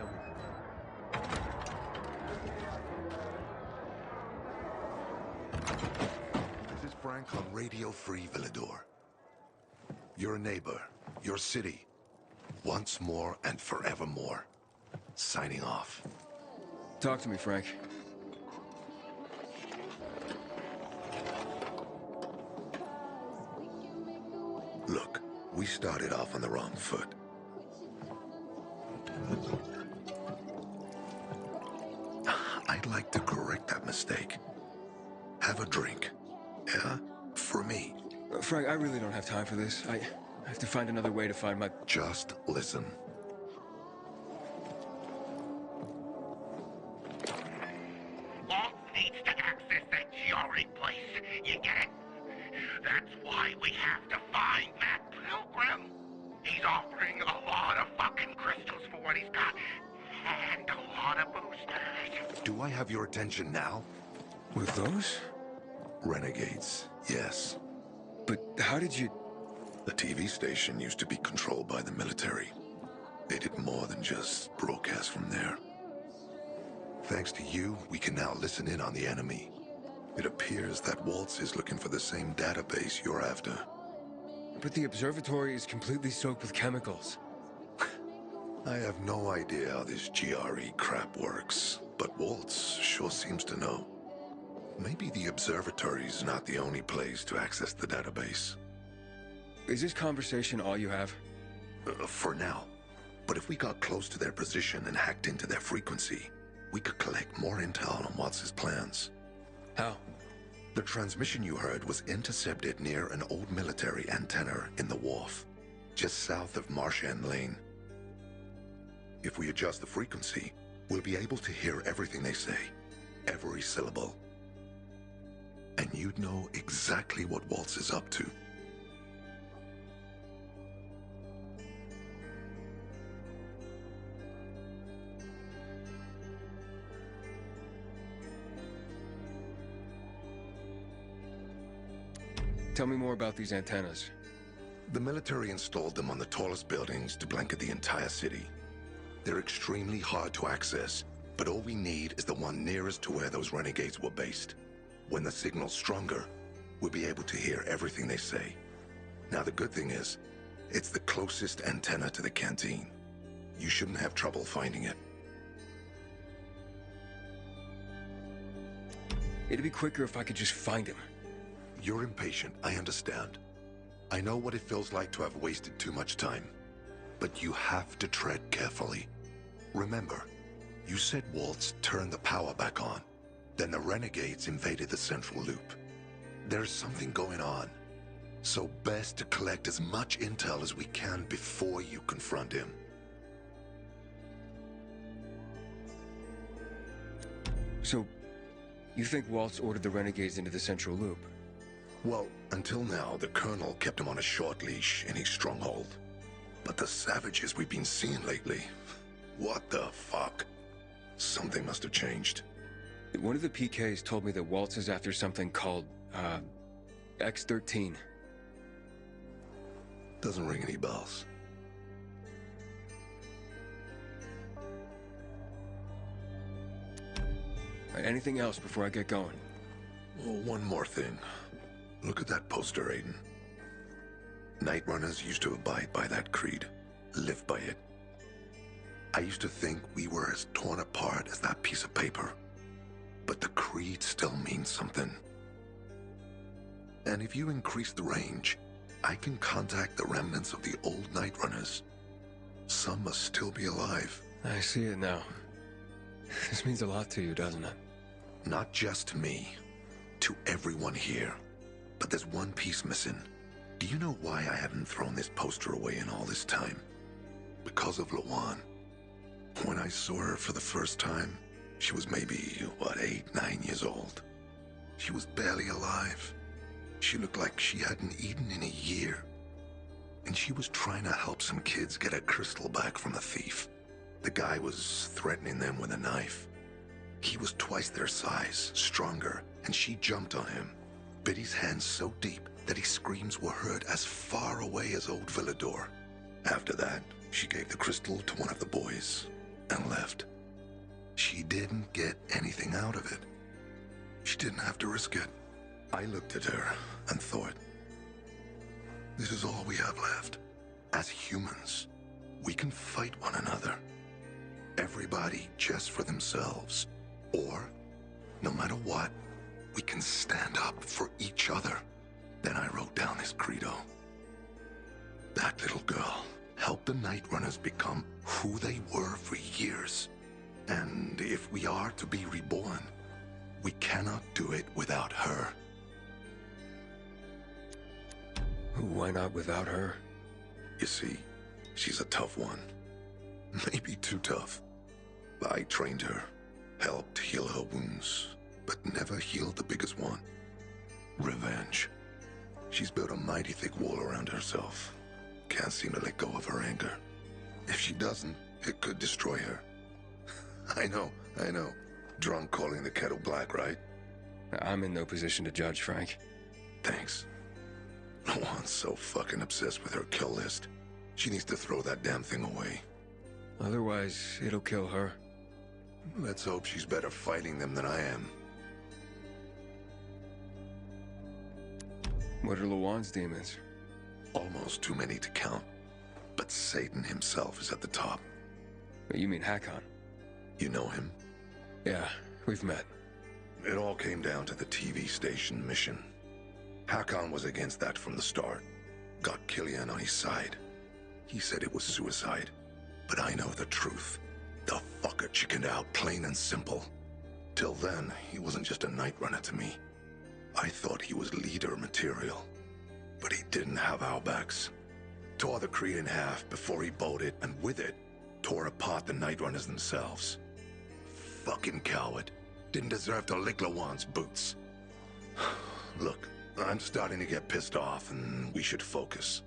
tell me. This is Frank on Radio Free Villador. Your neighbor, your city, once more and forevermore. Signing off. Talk to me, Frank. Look, we started off on the wrong foot. I'd like to correct that mistake. Have a drink. Yeah? For me. Frank, I really don't have time for this. I have to find another way to find my... Just listen. Walt needs to access that Giori place. You get it? That's why we have to find that pilgrim. He's offering a lot of fucking crystals for what he's got. And a lot of boosters. Do I have your attention now? With those? Renegades, yes. But how did you... The TV station used to be controlled by the military. They did more than just broadcast from there. Thanks to you, we can now listen in on the enemy. It appears that Waltz is looking for the same database you're after. But the observatory is completely soaked with chemicals. I have no idea how this GRE crap works, but Waltz sure seems to know. Maybe the observatory's not the only place to access the database. Is this conversation all you have? For now. But if we got close to their position and hacked into their frequency, we could collect more intel on Waltz's plans. How? The transmission you heard was intercepted near an old military antenna in the wharf, just south of Marsh End Lane. If we adjust the frequency, we'll be able to hear everything they say, every syllable. And you'd know exactly what Waltz is up to. Tell me more about these antennas. The military installed them on the tallest buildings to blanket the entire city. They're extremely hard to access, but all we need is the one nearest to where those renegades were based. When the signal's stronger, we'll be able to hear everything they say. Now the good thing is, it's the closest antenna to the canteen. You shouldn't have trouble finding it. It'd be quicker if I could just find him. You're impatient, I understand. I know what it feels like to have wasted too much time. But you have to tread carefully. Remember, you said Waltz turned the power back on. Then the renegades invaded the central loop. There's something going on. So best to collect as much intel as we can before you confront him. So, you think Waltz ordered the renegades into the central loop? Well, until now, the Colonel kept him on a short leash in his stronghold. But the savages we've been seeing lately, what the fuck? Something must have changed. One of the PKs told me that Waltz is after something called, X-13. Doesn't ring any bells. Anything else before I get going? Oh, one more thing. Look at that poster, Aiden. Nightrunners used to abide by that creed, live by it. I used to think we were as torn apart as that piece of paper. But the creed still means something. And if you increase the range, I can contact the remnants of the old Nightrunners. Some must still be alive. I see it now. This means a lot to you, doesn't it? Not just to me, to everyone here. But there's one piece missing. Do you know why I haven't thrown this poster away in all this time? Because of Lawan. When I saw her for the first time, she was maybe, 8, 9 years old. She was barely alive. She looked like she hadn't eaten in a year. And she was trying to help some kids get a crystal back from a thief. The guy was threatening them with a knife. He was twice their size, stronger, and she jumped on him, bit his hand so deep that his screams were heard as far away as old Villador. After that, she gave the crystal to one of the boys. and left. She didn't get anything out of it. She didn't have to risk it. I looked at her and thought, this is all we have left. As humans, we can fight one another. Everybody just for themselves. Or, no matter what, we can stand up for each other. Then I wrote down this credo. That little girl helped the Nightrunners become who they were for years. And if we are to be reborn, we cannot do it without her. Why not without her? You see, she's a tough one. Maybe too tough. I trained her, helped heal her wounds, but never healed the biggest one. Revenge. She's built a mighty thick wall around herself. Can't seem to let go of her anger. If she doesn't, it could destroy her. I know. Drunk calling the kettle black, right? I'm in no position to judge, Frank. Thanks. Lawan's so fucking obsessed with her kill list. She needs to throw that damn thing away. Otherwise, it'll kill her. Let's hope she's better fighting them than I am. What are Lawan's demons? Almost too many to count. But Satan himself is at the top. You mean Hakon? You know him? Yeah, we've met. It all came down to the TV station mission. Hakon was against that from the start. Got Killian on his side. He said it was suicide. But I know the truth. The fucker chickened out, plain and simple. Till then, he wasn't just a Nightrunner to me. I thought he was leader material. But he didn't have our backs. Tore the Creed in half before he bowed it, and with it, tore apart the Nightrunners themselves. Fucking coward. Didn't deserve to lick Lawan's boots. Look, I'm starting to get pissed off, and we should focus.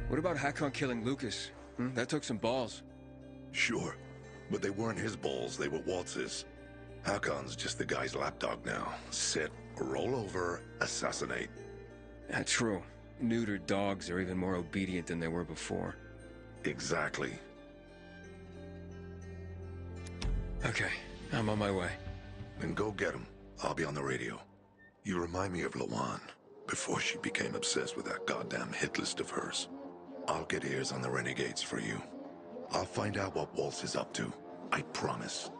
What about Hakon killing Lucas? That took some balls. Sure, but they weren't his balls, they were Waltz's. Hakon's just the guy's lapdog now. Sit, roll over, assassinate. That's true. Neutered dogs are even more obedient than they were before. Exactly. Okay, I'm on my way. Then go get him. I'll be on the radio. You remind me of Lawan, before she became obsessed with that goddamn hit list of hers. I'll get ears on the renegades for you. I'll find out what Waltz is up to. I promise.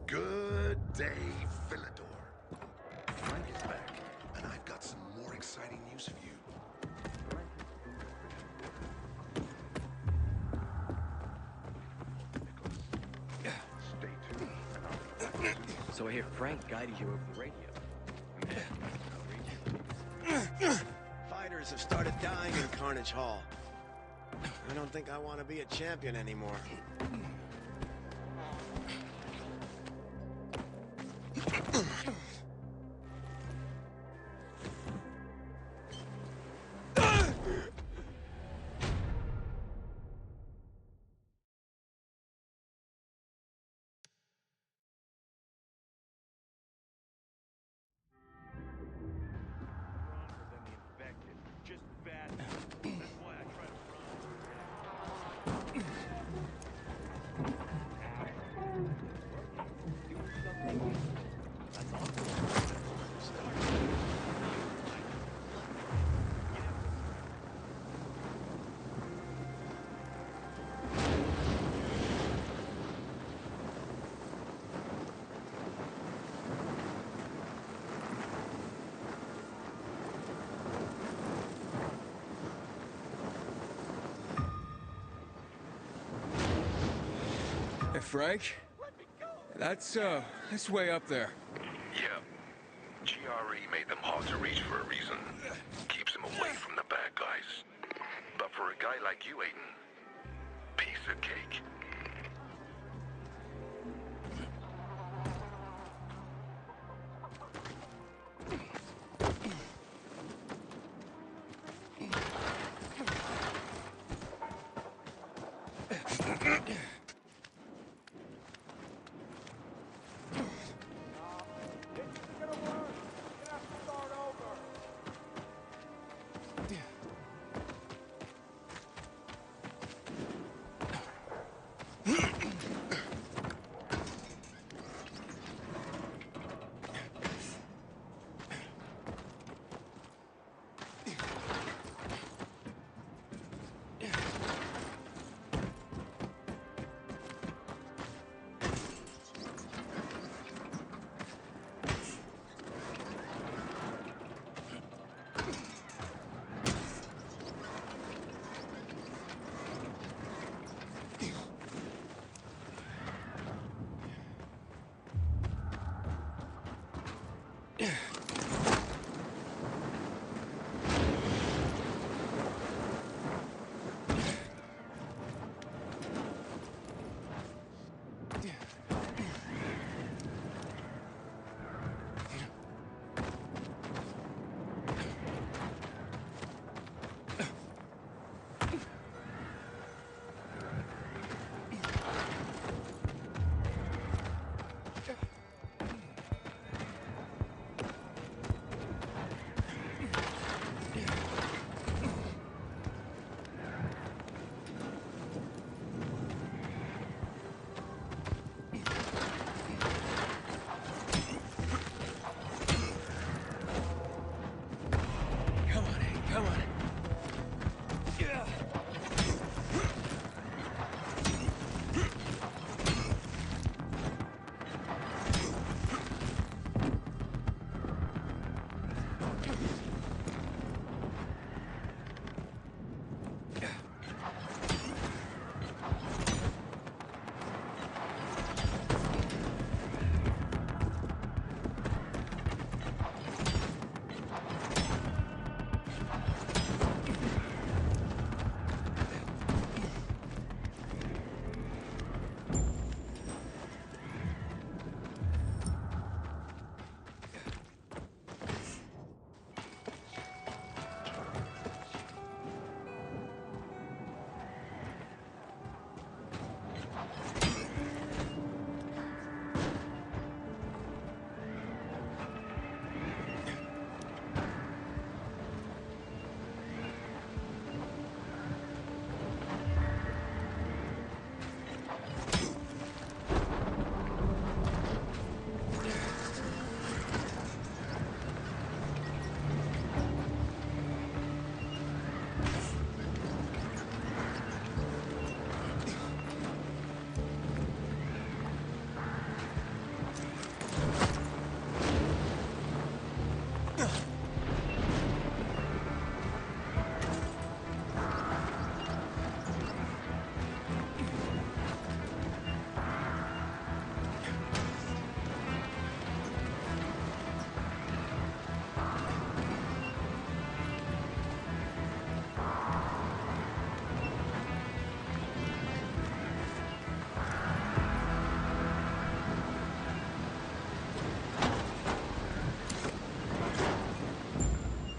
Good day, Philidor. Frank is back, and I've got some more exciting news for you. Stay tuned. So I hear Frank guided you over the radio. Fighters have started dying in Carnage Hall. I don't think I want to be a champion anymore. Hey, Frank? That's way up there. Yeah. GRE made them hard to reach for a reason. Keeps them away from the bad guys. But for a guy like you, Aiden, piece of cake. Come on. Yeah.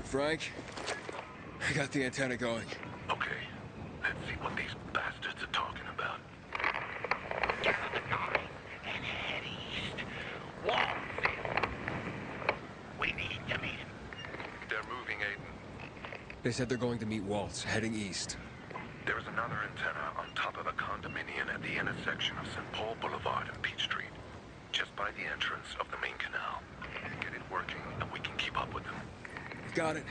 Frank, I got the antenna going. Okay, let's see what these bastards are talking about. Get on the 9 and head east. Walls in. We need to meet him. They're moving, Aiden. They said they're going to meet Waltz, heading east. There is another antenna on top of a condominium at the intersection of St. Paul Boulevard and Peach Street, just by the entrance of the main canal. Get it working, and we can keep up with them. Got it.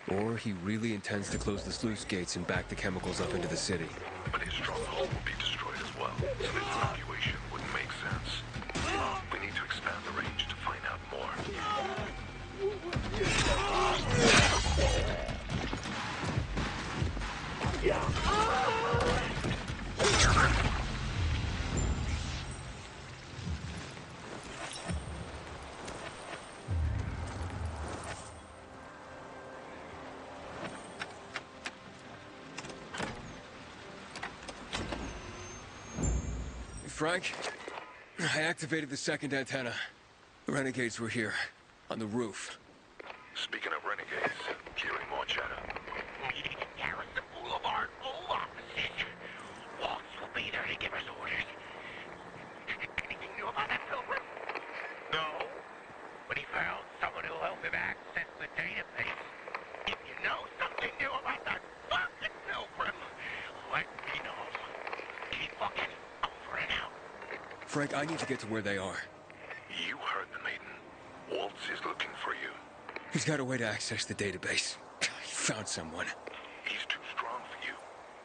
Or he really intends to close the sluice gates and back the chemicals up into the city. But his stronghold will be destroyed as well, so this evacuation wouldn't make sense. We need to expand the range to find out more. Frank, I activated the second antenna. The renegades were here, on the roof. Speaking of renegades, hearing more chatter. Meeting at Garrison Boulevard, full opposite. Waltz will be there to give us orders. Anything new about that pilgrim? No. But he found someone who'll help him access the database. If you know something new about that fucking pilgrim, let me know. Keep fucking over and out. Frank, I need to get to where they are. You heard the maiden. Waltz is looking for you. He's got a way to access the database. He found someone. He's too strong for you,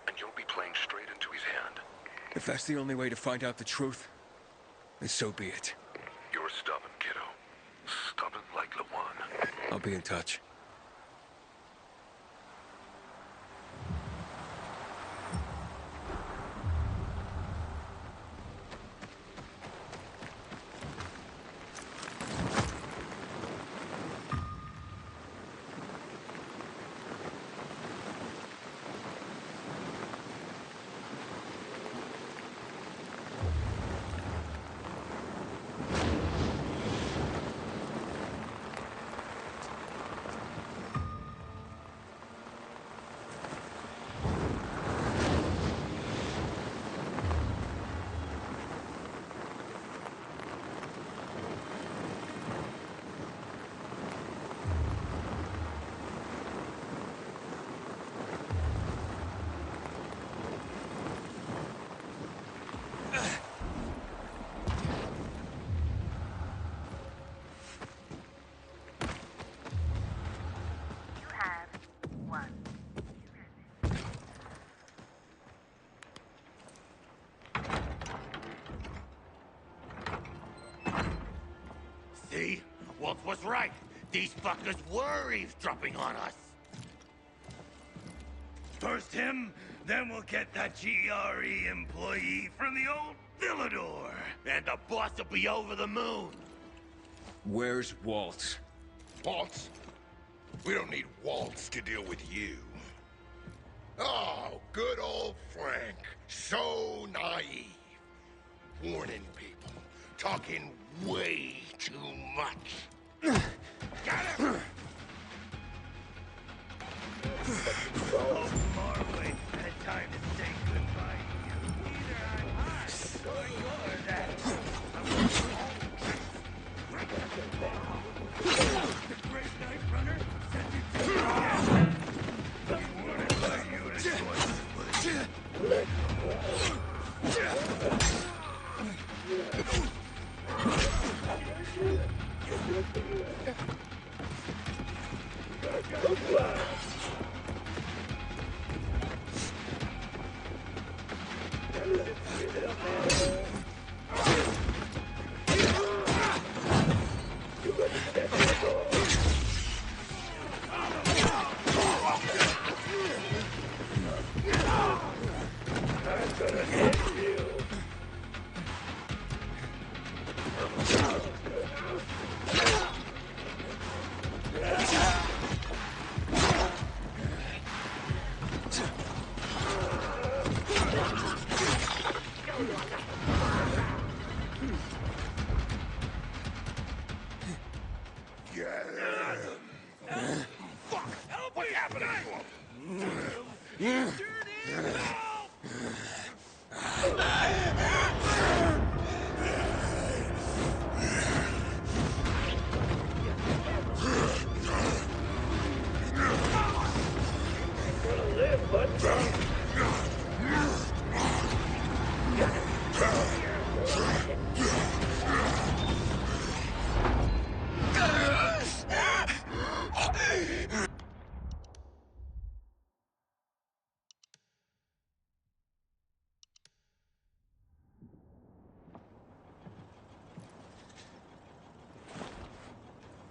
and you'll be playing straight into his hand. If that's the only way to find out the truth, then so be it. You're stubborn, kiddo. Stubborn like Lawan. I'll be in touch. Waltz was right. These fuckers were eavesdropping on us. First him, then we'll get that GRE employee from the old Villador. And the boss will be over the moon. Where's Waltz? Waltz? We don't need Waltz to deal with you. Oh, good old Frank. So naive. Warning people. Talking way too much. Got him! Oh, Marley, had time to say goodbye to you. Either I'm hot, or you're that. The great Nightrunner sent you to the end. He wanted my unit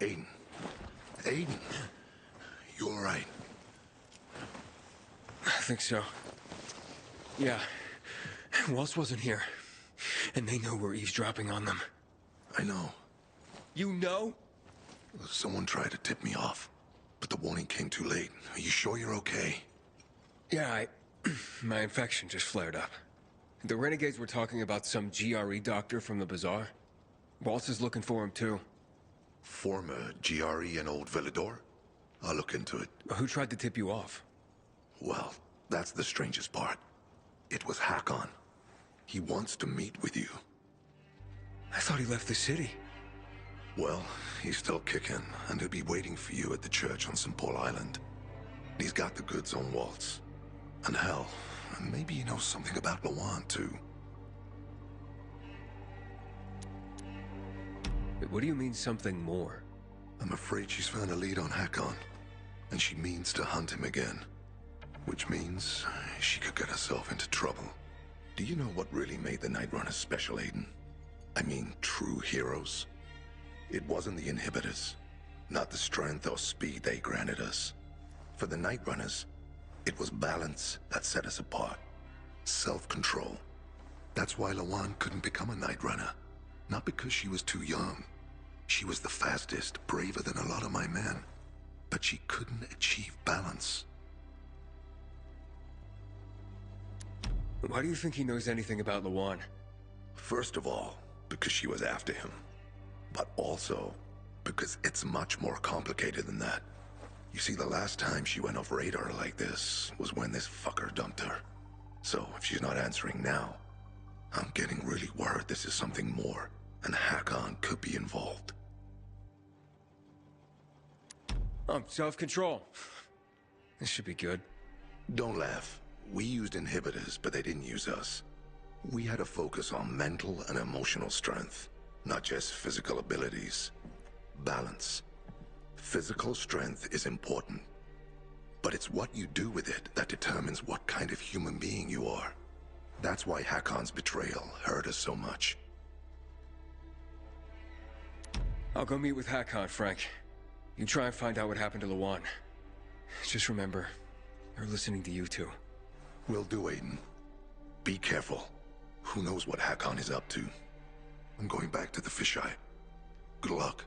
Aiden. Aiden. You all right? I think so. Yeah. Waltz wasn't here. And they know we're eavesdropping on them. I know. You know? Someone tried to tip me off, but the warning came too late. Are you sure you're okay? Yeah, my infection just flared up. The renegades were talking about some GRE doctor from the bazaar. Waltz is looking for him, too. Former GRE and Old Villador? I'll look into it. Who tried to tip you off? Well, that's the strangest part. It was Hakon. He wants to meet with you. I thought he left the city. Well, he's still kicking, and he'll be waiting for you at the church on St. Paul Island. He's got the goods on Waltz. And hell, maybe he knows something about Lawan, too. What do you mean, something more? I'm afraid she's found a lead on Hakon, and she means to hunt him again. Which means she could get herself into trouble. Do you know what really made the Nightrunners special, Aiden? I mean, true heroes? It wasn't the inhibitors, not the strength or speed they granted us. For the Nightrunners, it was balance that set us apart. Self-control. That's why Lawan couldn't become a Nightrunner. Not because she was too young. She was the fastest, braver than a lot of my men. But she couldn't achieve balance. Why do you think he knows anything about Lawan? First of all, because she was after him. But also, because it's much more complicated than that. You see, the last time she went off radar like this was when this fucker dumped her. So, if she's not answering now, I'm getting really worried this is something more, and Hakon could be involved. Self-control. This should be good. Don't laugh. We used inhibitors, but they didn't use us. We had to focus on mental and emotional strength, not just physical abilities. Balance. Physical strength is important, but it's what you do with it that determines what kind of human being you are. That's why Hakon's betrayal hurt us so much. I'll go meet with Hakon, Frank. You try and find out what happened to Lawan. Just remember, they're listening to you two. Will do, Aiden. Be careful. Who knows what Hakon is up to? I'm going back to the fisheye. Good luck.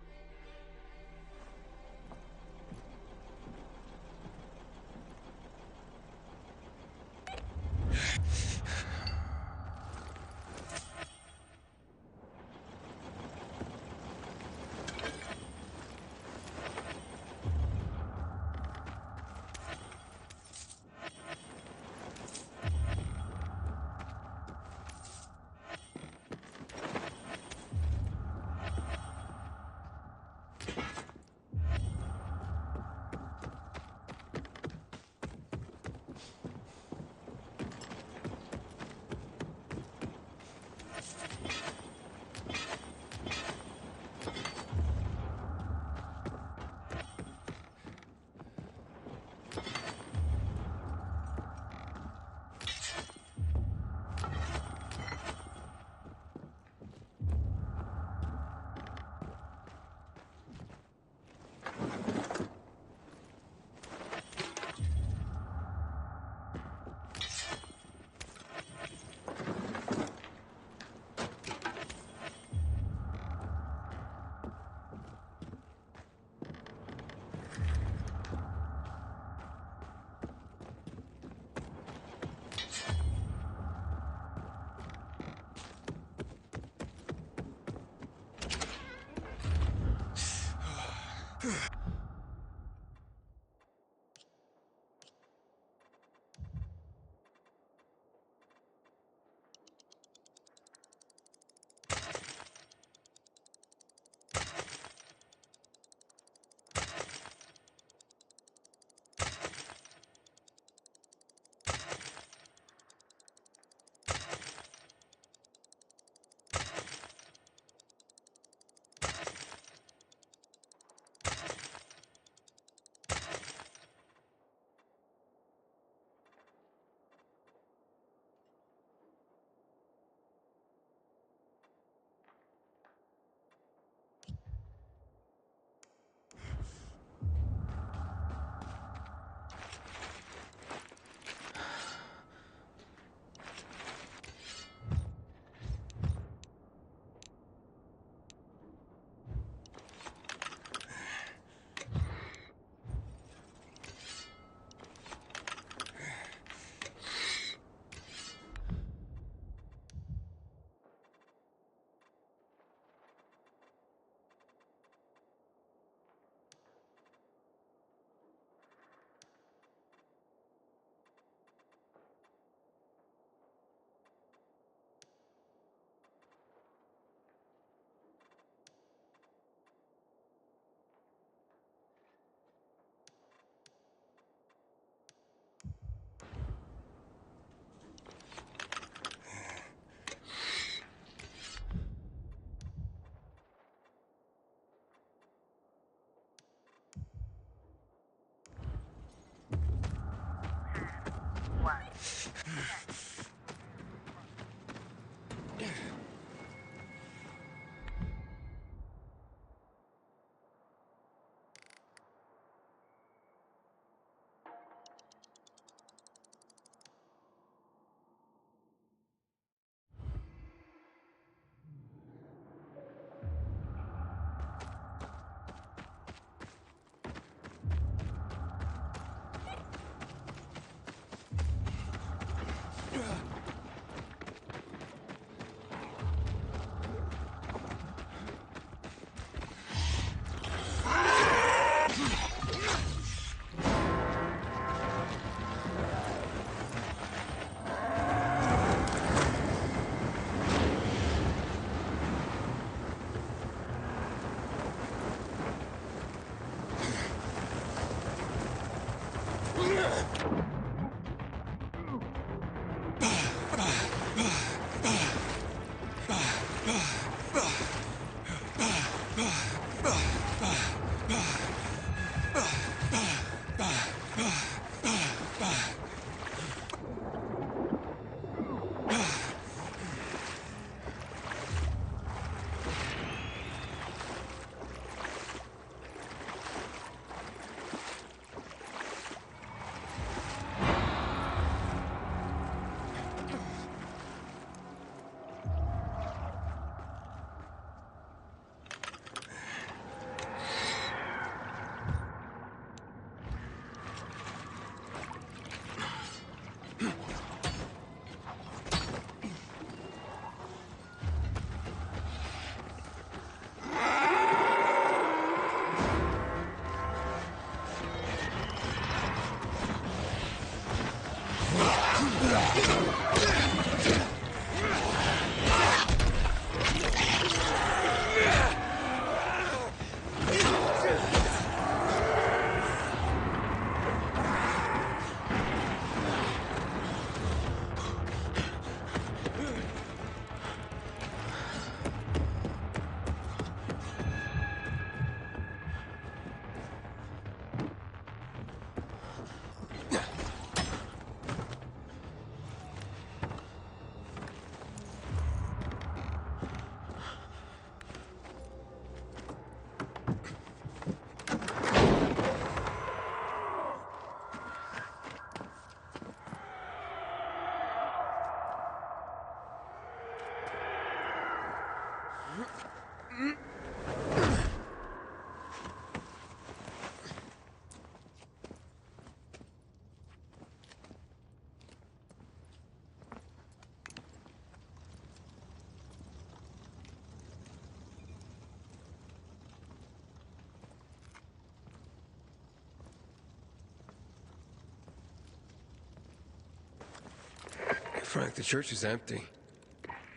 Frank, the church is empty.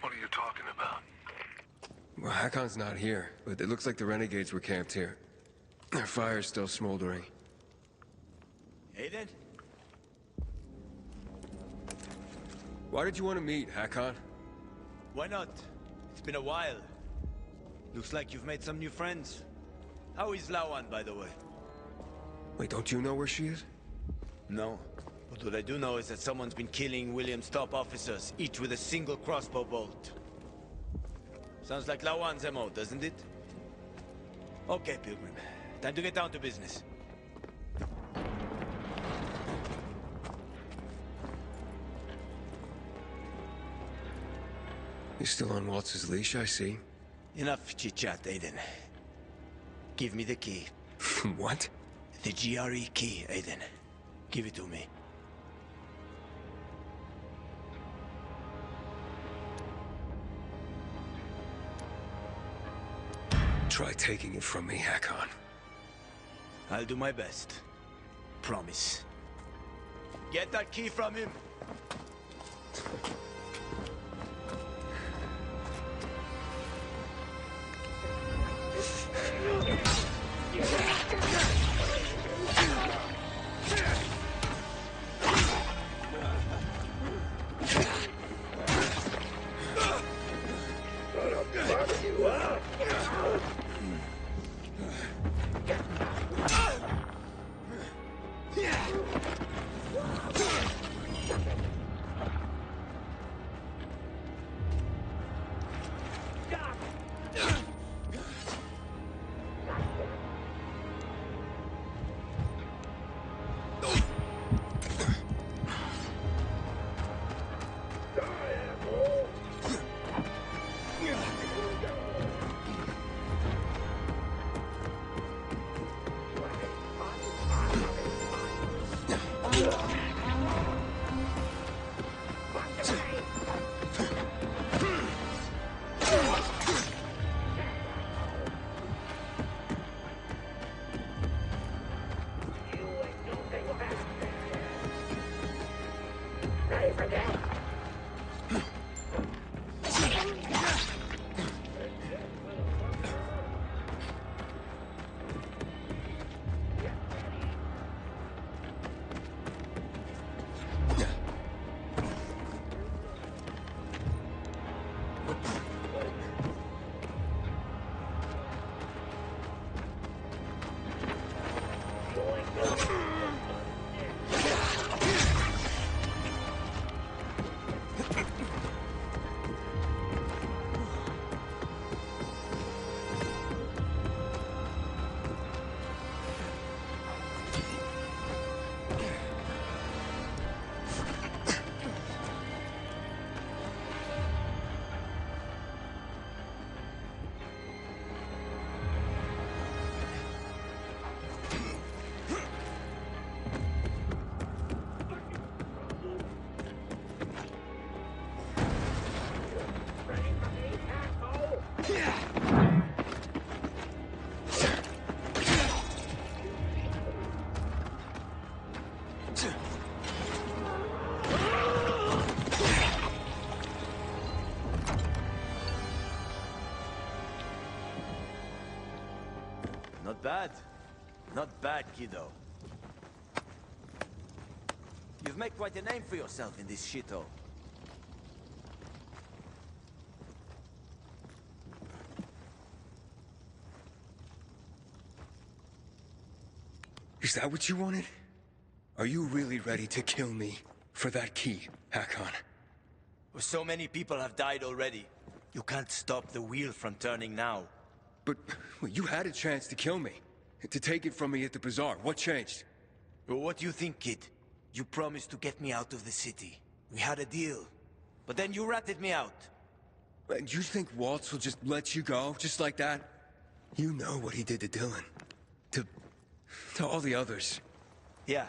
What are you talking about? Well, Hakon's not here, but it looks like the renegades were camped here. Their fire's still smoldering. Aiden? Why did you want to meet, Hakon? Why not? It's been a while. Looks like you've made some new friends. How is Lawan, by the way? Wait, don't you know where she is? No. But what I do know is that someone's been killing William's top officers, each with a single crossbow bolt. Sounds like Lawan's MO, doesn't it? Okay, Pilgrim. Time to get down to business. You're still on Waltz's leash, I see. Enough chit-chat, Aiden. Give me the key. What? The GRE key, Aiden. Give it to me. Try taking it from me, Hakon. I'll do my best. Promise. Get that key from him! bad. Not bad, kiddo. You've made quite a name for yourself in this shithole. Is that what you wanted? Are you really ready to kill me for that key, Hakon? So many people have died already. You can't stop the wheel from turning now. But well, you had a chance to kill me. To take it from me at the bazaar. What changed? Well, what do you think, kid? You promised to get me out of the city. We had a deal. But then you ratted me out. And you think Waltz will just let you go, just like that? You know what he did to Dylan. To all the others. Yeah,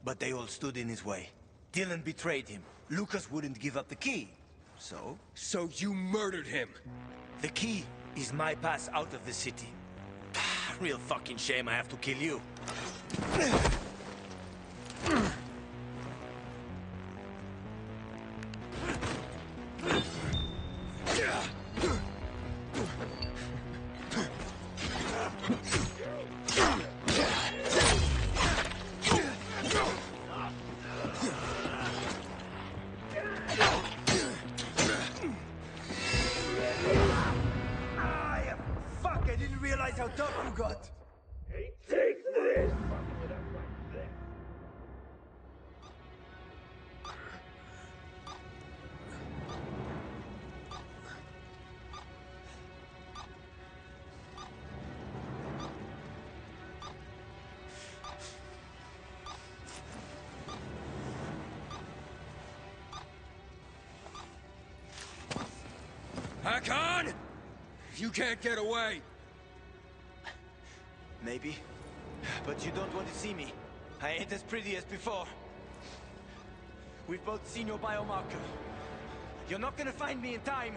but they all stood in his way. Dylan betrayed him. Lucas wouldn't give up the key. So? So you murdered him! The key is my pass out of the city. Real fucking shame I have to kill you. Fuck, I didn't realize how tough you got. Take this! Hakon! You can't get away! Maybe. But you don't want to see me. I ain't as pretty as before. We've both seen your biomarker. You're not gonna find me in time.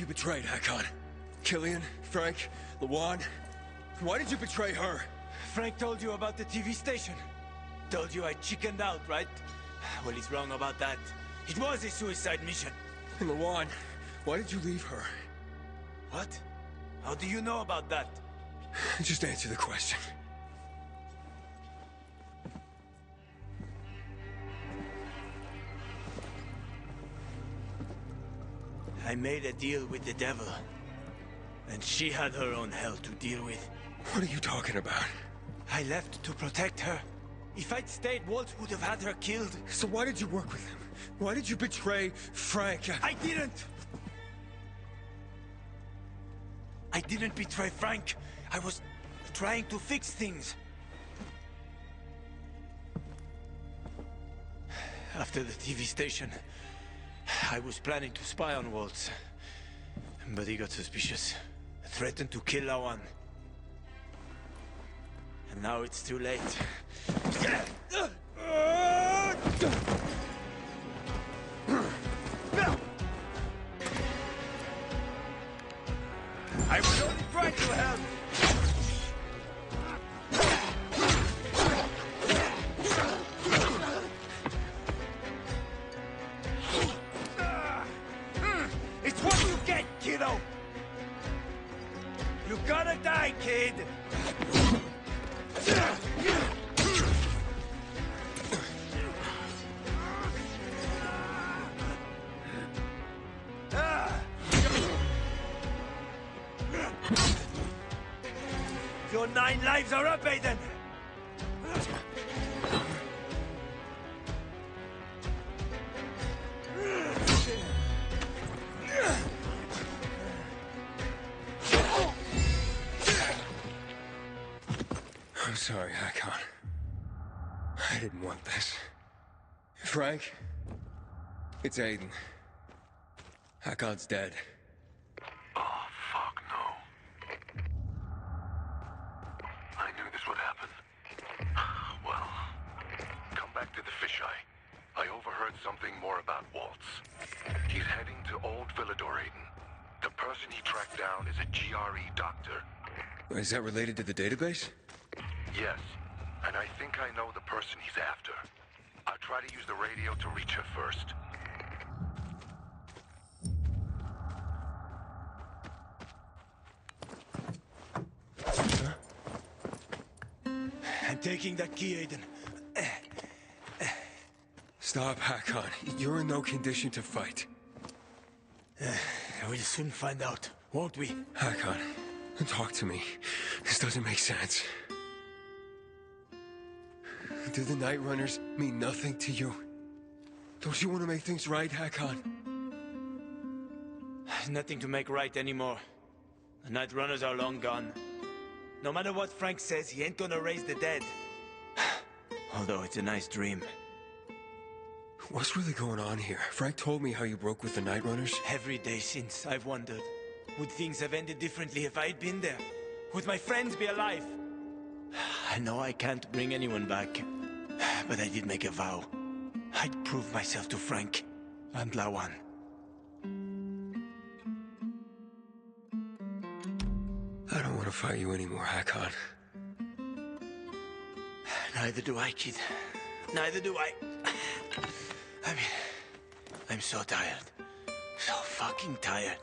you betrayed, Hakon? Killian, Frank, Lawan? Why did you betray her? Frank told you about the TV station. Told you I chickened out, right? Well, he's wrong about that. It was a suicide mission. And Lawan, why did you leave her? What? How do you know about that? Just answer the question. I made a deal with the devil. And she had her own hell to deal with. What are you talking about? I left to protect her. If I'd stayed, Walt would have had her killed. So why did you work with him? Why did you betray Frank? I didn't! I didn't betray Frank. I was trying to fix things. After the TV station, I was planning to spy on Waltz. But he got suspicious. Threatened to kill Lawan. And now it's too late. I was only trying to help. It's what you get, kiddo. You gotta die, kid. Your 9 lives are up, Aiden! I'm sorry, Hakon. I didn't want this. Frank? It's Aiden. Hakon's dead. Oh, fuck no. I knew this would happen. Well, come back to the fisheye. I overheard something more about Waltz. He's heading to Old Villador, Aiden. The person he tracked down is a GRE doctor. Is that related to the database? Yes, and I think I know the person he's after. I'll try to use the radio to reach her first. I'm taking that key, Aiden. Stop, Hakon. You're in no condition to fight. We'll soon find out, won't we? Hakon, talk to me. This doesn't make sense. Do the Nightrunners mean nothing to you? Don't you want to make things right, Hakon? There's nothing to make right anymore. The Nightrunners are long gone. No matter what Frank says, he ain't gonna raise the dead. Although it's a nice dream. What's really going on here? Frank told me how you broke with the Nightrunners. Every day since, I've wondered, would things have ended differently if I'd been there? Would my friends be alive? I know I can't bring anyone back, but I did make a vow. I'd prove myself to Frank and Lawan. I don't want to fight you anymore, Hakon. Neither do I, kid. Neither do I. I mean, I'm so tired. So fucking tired.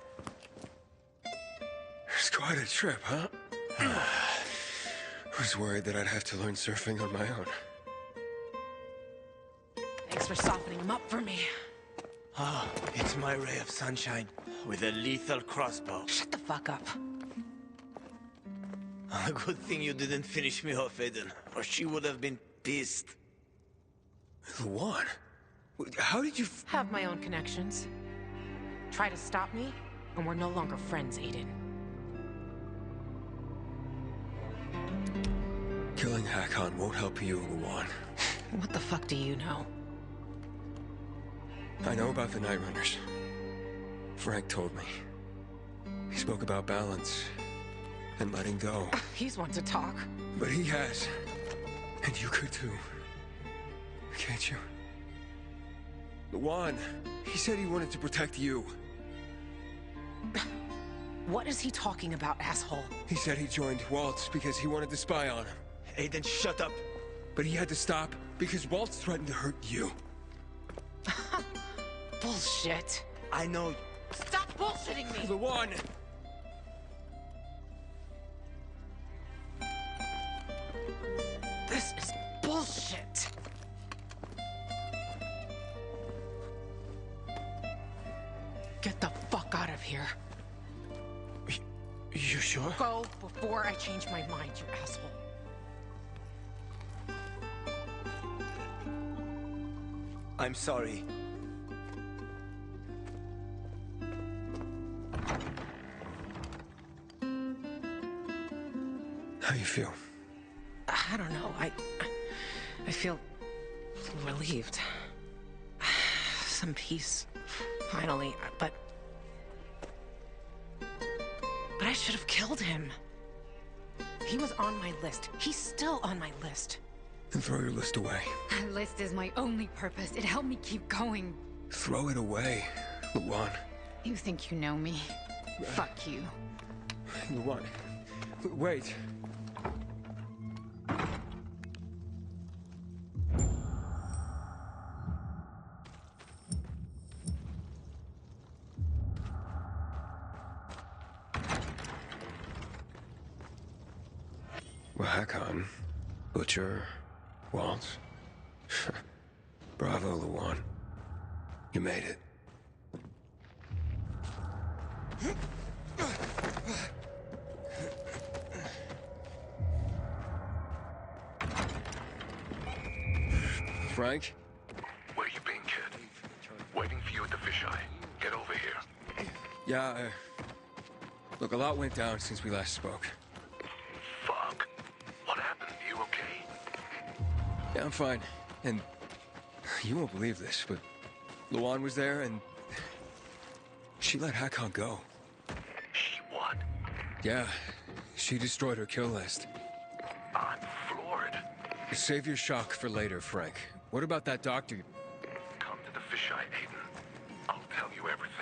It's quite a trip, huh? I was worried that I'd have to learn surfing on my own. Thanks for softening him up for me. Ah, it's my ray of sunshine with a lethal crossbow. Shut the fuck up. A good thing you didn't finish me off, Aiden, or she would have been pissed. Lawan? How did you... Have my own connections. Try to stop me, and we're no longer friends, Aiden. Killing Hakon won't help you, Lawan. What the fuck do you know? I know about the Nightrunners. Frank told me. He spoke about balance and letting go. He's one to talk. But he has. And you could too. Can't you? Lawan, he said he wanted to protect you. What is he talking about, asshole? He said he joined Waltz because he wanted to spy on him. Aiden, shut up. But he had to stop because Waltz threatened to hurt you. Bullshit. I know. Stop bullshitting me! The one! This is bullshit. Get the fuck out of here. You sure? Go before I change my mind, you asshole. I'm sorry. How you feel? I don't know. I feel relieved. Some peace. Finally, but I should have killed him. He was on my list. He's still on my list. Then throw your list away. That list is my only purpose. It helped me keep going. Throw it away, Luan. You think you know me? Fuck you. Luan. Wait. Well, Hakon, Butcher, Waltz. Bravo, Luan. You made it. Frank? Where you been, kid? Waiting for you at the fisheye. Get over here. Yeah, look, a lot went down since we last spoke. Fuck. What happened? You okay? Yeah, I'm fine. And you won't believe this, but Luan was there and she let Hakon go. She what? Yeah, she destroyed her kill list. I'm floored. Save your shock for later, Frank. What about that doctor? Come to the fisheye, Aiden. I'll tell you everything.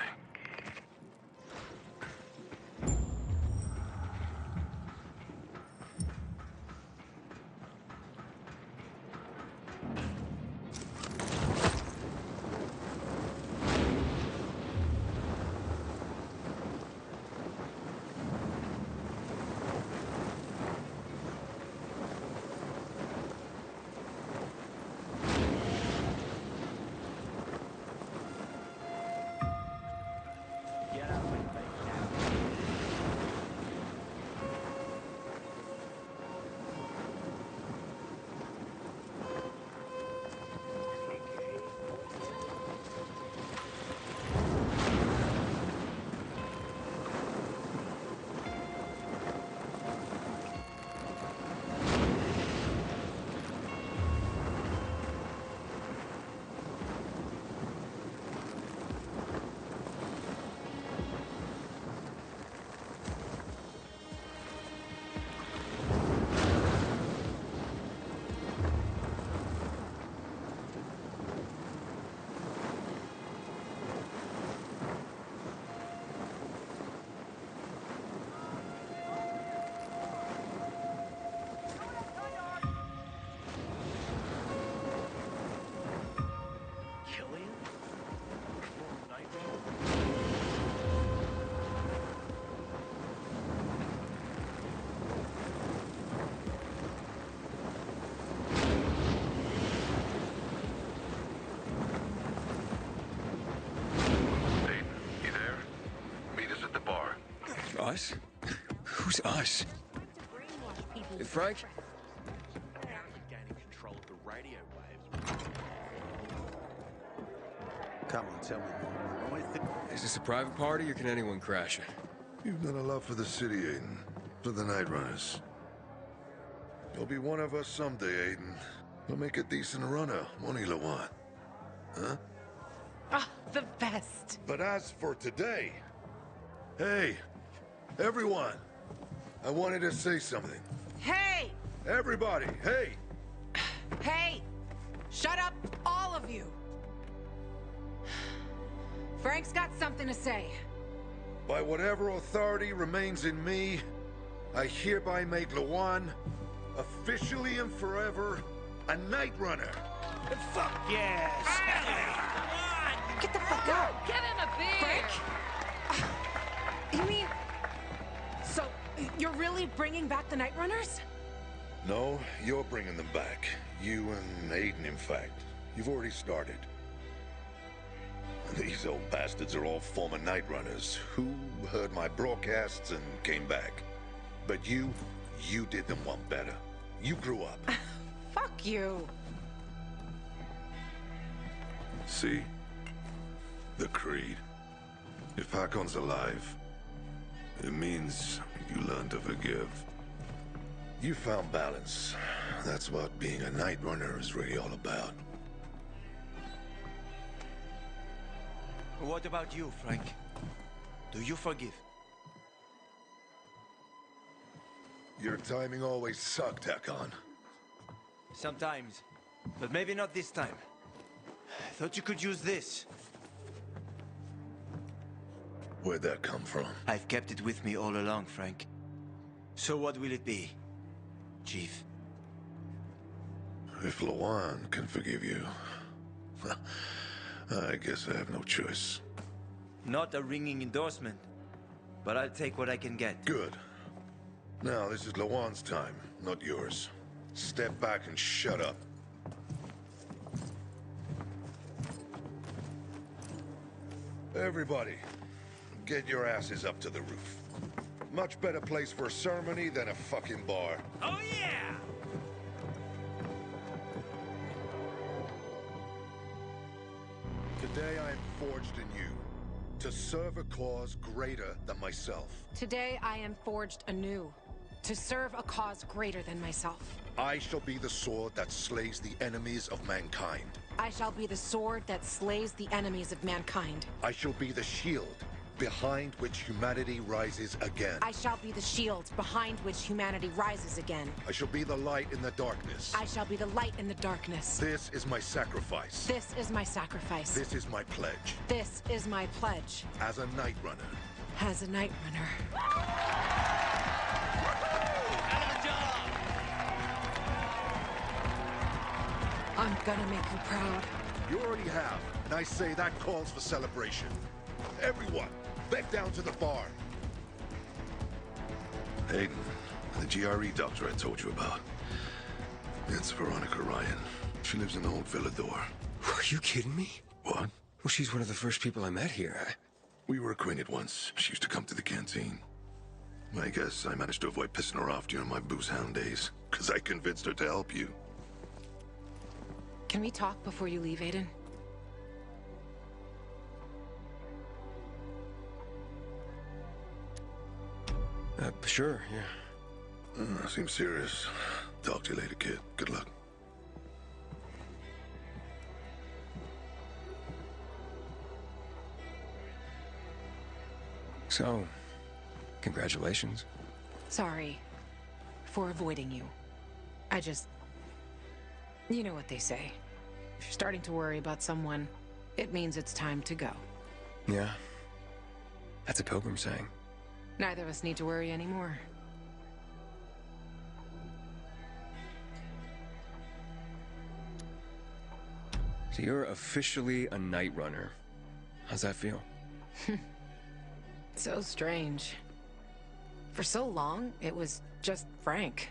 Us? Who's us? Frank? Gaining control of the radio waves. Come on, tell me more. Is this a private party or can anyone crash it? You've done a lot for the city, Aiden. For the Nightrunners. You'll be one of us someday, Aiden. You'll make a decent runner, won't he, Luan? Huh? Ah, the best. But as for today... Hey, everyone! I wanted to say something. Hey! Everybody, hey! Hey! Shut up, all of you! Frank's got something to say. By whatever authority remains in me, I hereby make Lawan, officially and forever, a Nightrunner. Fuck yes! Get the fuck out! Give him a beer! Frank? You mean... So, you're really bringing back the Nightrunners? No, you're bringing them back. You and Aiden, in fact. You've already started. These old bastards are all former Nightrunners who heard my broadcasts and came back. But you did them one better. You grew up. Fuck you. See? The creed. If Hakon's alive, it means you learn to forgive. You found balance. That's what being a Nightrunner is really all about. What about you, Frank? Do you forgive? Your timing always sucked, Hakon. Sometimes, but maybe not this time. I thought you could use this. Where'd that come from? I've kept it with me all along, Frank. So what will it be, Chief? If Lawan can forgive you, I guess I have no choice. Not a ringing endorsement, but I'll take what I can get. Good. Now, this is Lawan's time, not yours. Step back and shut up. Everybody, get your asses up to the roof. Much better place for a ceremony than a fucking bar. Oh yeah! Today I am forged in you, to serve a cause greater than myself. Today I am forged anew, to serve a cause greater than myself. I shall be the sword that slays the enemies of mankind. I shall be the sword that slays the enemies of mankind. I shall be the shield behind which humanity rises again. I shall be the shield behind which humanity rises again. I shall be the light in the darkness. I shall be the light in the darkness. This is my sacrifice. This is my sacrifice. This is my pledge. This is my pledge. As a Nightrunner. As a Nightrunner. I'm gonna make you proud. You already have, and I say that calls for celebration. Everyone, back down to the bar. Aiden, the GRE doctor I told you about. It's Veronica Ryan. She lives in Old Villador. Are you kidding me? What? Well, she's one of the first people I met here. We were acquainted once. She used to come to the canteen. I guess I managed to avoid pissing her off during my booze hound days, because I convinced her to help you. Can we talk before you leave, Aiden? Sure, yeah. Seems serious. Talk to you later, kid. Good luck. So, congratulations. Sorry for avoiding you. I just... You know what they say. If you're starting to worry about someone, it means it's time to go. Yeah. That's a pilgrim saying. Neither of us need to worry anymore. So you're officially a Nightrunner. How's that feel? So strange. For so long, it was just Frank.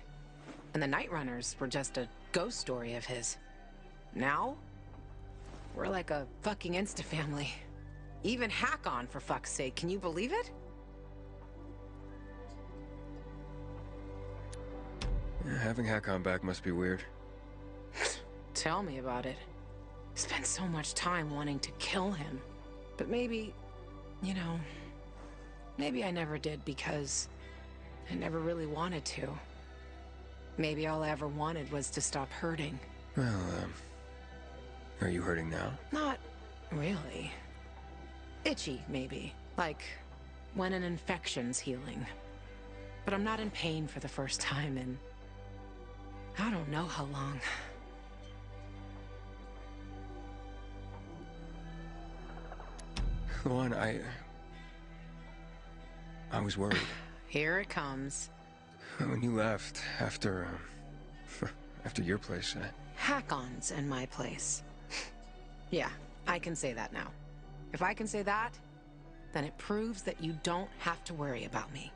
And the Nightrunners were just a ghost story of his. Now, we're like a fucking Insta-family. Even Hakon, for fuck's sake, can you believe it? Yeah, having Hakon back must be weird. Tell me about it. Spent so much time wanting to kill him. But maybe, you know, maybe I never did because I never really wanted to. Maybe all I ever wanted was to stop hurting. Well, are you hurting now? Not really. Itchy, maybe. Like when an infection's healing. But I'm not in pain for the first time in... I don't know how long. Luan, I was worried. Here it comes. When you left, after your place, Hack-ons and my place. Yeah, I can say that now. If I can say that, then it proves that you don't have to worry about me.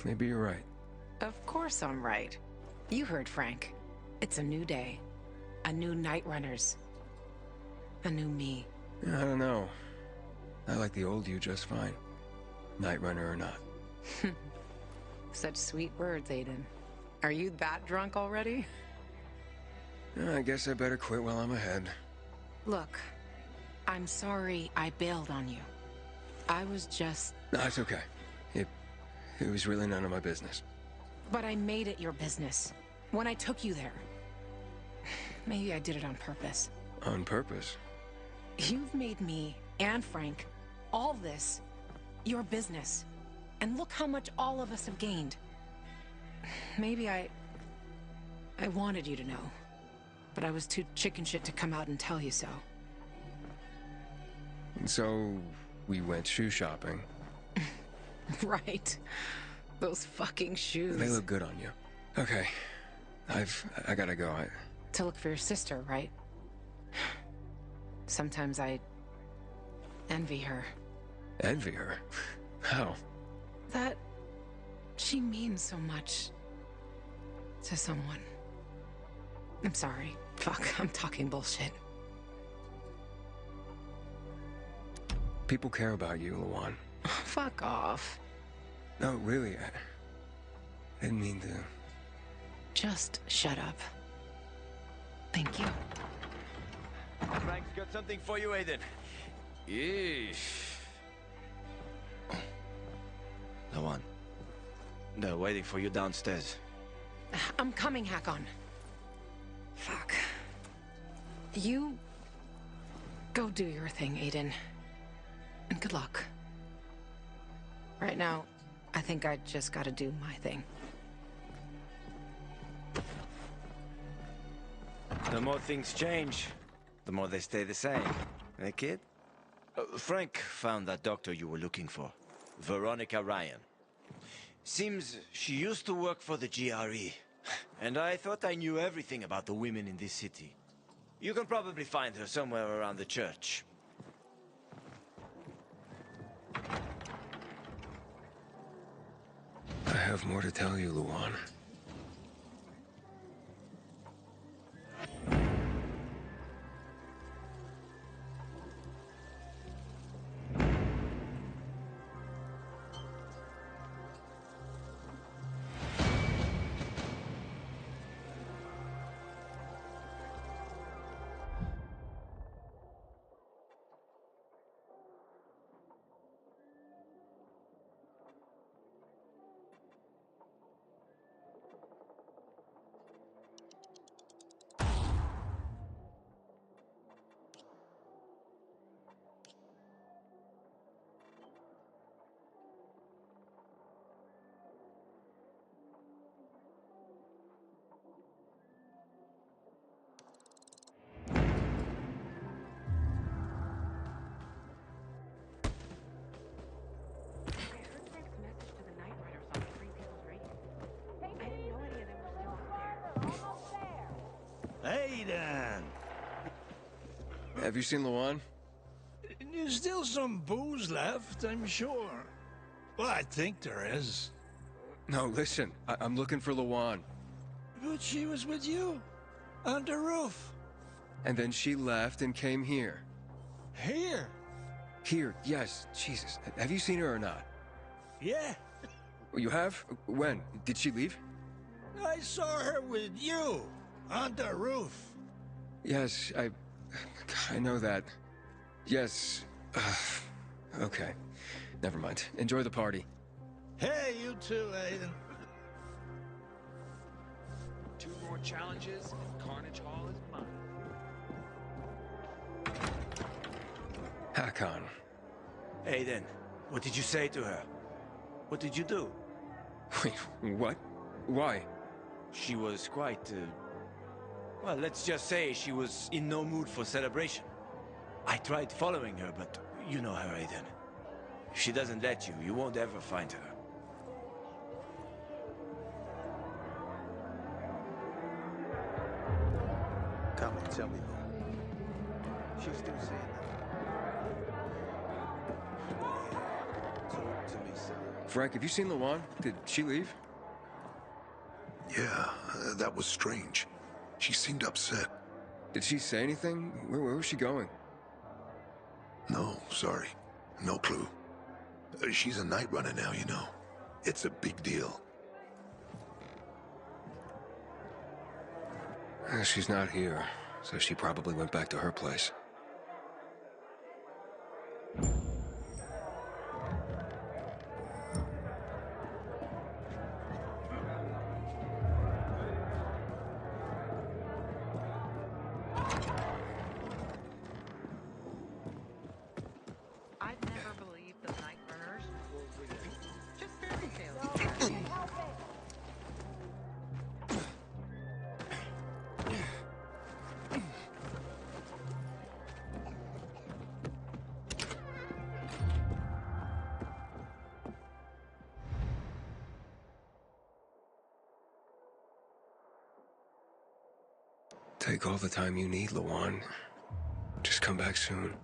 Maybe you're right. Of course I'm right. You heard Frank. It's a new day. A new Nightrunners. A new me. I don't know. I like the old you just fine. Nightrunner or not. Such sweet words, Aiden. Are you that drunk already? I guess I better quit while I'm ahead. Look, I'm sorry I bailed on you. I was just... No, it's okay. It was really none of my business. But I made it your business. When I took you there. Maybe I did it on purpose. On purpose? You've made me, and Frank, all this, your business. And look how much all of us have gained. Maybe I wanted you to know. But I was too chicken shit to come out and tell you so. And so, we went shoe shopping. Right. Those fucking shoes. They look good on you. Okay. I gotta go. To look for your sister, right? Sometimes I envy her. Envy her? How? That she means so much to someone. I'm sorry. Fuck, I'm talking bullshit. People care about you, Lawan. Fuck off. No, really, I didn't mean to. Just shut up. Thank you. Frank's got something for you, Aiden. Yeesh. Lawan, they're waiting for you downstairs. I'm coming, Hakon. Fuck. You... go do your thing, Aiden. And good luck. Right now, I think I just gotta do my thing. The more things change, the more they stay the same. Eh, kid? Frank found that doctor you were looking for. Veronica Ryan. Seems she used to work for the GRE. And I thought I knew everything about the women in this city. You can probably find her somewhere around the church. I have more to tell you, Lawan. Aiden! Have you seen Lawan? There's still some booze left, I'm sure. Well, I think there is. No, listen. I'm looking for Lawan. But she was with you. On the roof. And then she left and came here. Here? Here, yes. Jesus. Have you seen her or not? Yeah. You have? When? Did she leave? I saw her with you. On the roof. Yes, I know that. Yes. Okay. Never mind. Enjoy the party. Hey, you too, Aiden. 2 more challenges, and Carnage Hall is mine. Hakon. Aiden, what did you say to her? What did you do? Wait, what? Why? She was quite, well, let's just say she was in no mood for celebration. I tried following her, but you know her, Aiden. If she doesn't let you, you won't ever find her. Come on, tell me more. She's still saying that. Oh, yeah. Talk to me, son. Frank, have you seen Lawan? Did she leave? Yeah, that was strange. She seemed upset. Did she say anything? Where was she going? No, sorry. No clue. She's a Nightrunner now, you know. It's a big deal. She's not here, so she probably went back to her place. I'd never believed the Nightrunners. Just fairy tales. Take all the time you need, Lawan. Just come back soon.